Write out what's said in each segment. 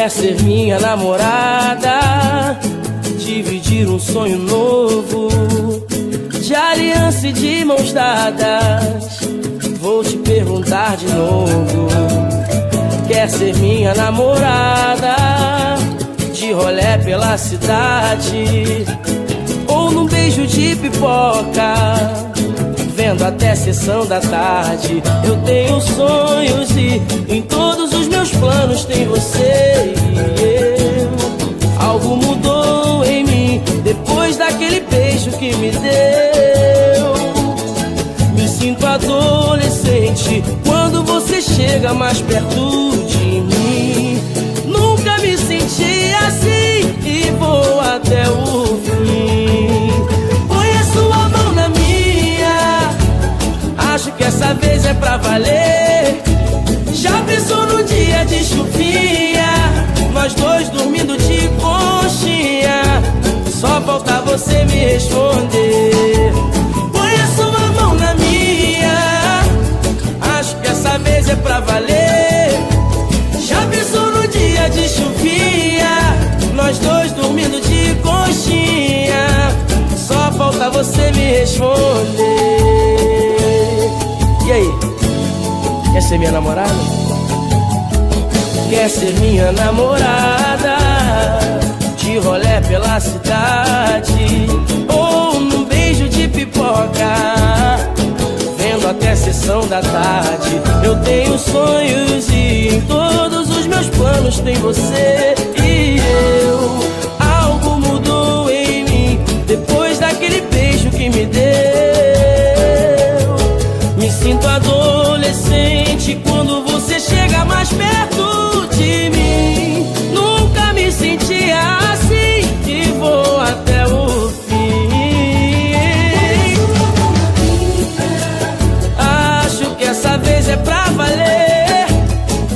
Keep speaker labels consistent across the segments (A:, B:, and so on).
A: Quer ser minha namorada, dividir um sonho novo, de aliança e de mãos dadas. Vou te perguntar de novo. Quer ser minha namorada, de rolé pela cidade, ou num beijo de pipoca, vendo até sessão da tarde. Eu tenho sonhos e em todos os meus planos tem você e eu. Algo mudou em mim depois daquele beijo que me deu. Me sinto adolescente quando você chega mais perto de mim. Nunca me senti assim e vou até o fim. Põe a sua mão na minha, acho que essa vez é pra valer. Já pensou no dia de chuvinha, nós dois dormindo de conchinha, só falta você me responder. Põe a sua mão na minha, acho que essa vez é pra valer. Já pensou no dia de chuvinha, nós dois dormindo de conchinha, só falta você me responder. E aí, quer ser minha namorada? Quer ser minha namorada, de rolé pela cidade, ou num beijo de pipoca, vendo até sessão da tarde. Eu tenho sonhos e em todos os meus planos tem você e eu. Algo mudou em mim depois daquele beijo que me deu. Me sinto adolescente quando você chega mais perto de mim. Nunca me senti assim e vou até o fim. Acho que essa vez é pra valer.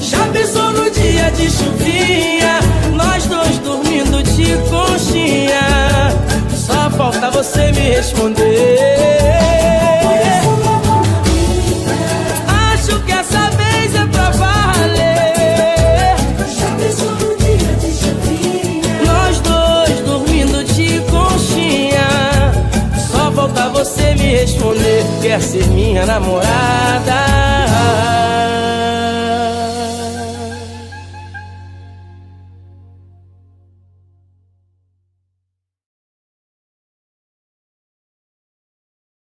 A: Já pensou no dia de chuvinha, nós dois dormindo de conchinha, só falta você me responder. Acho que essa vez é pra valer. Já pensou no dia de chuvinha, nós dois dormindo de conchinha, só falta você me responder. Quer ser minha namorada,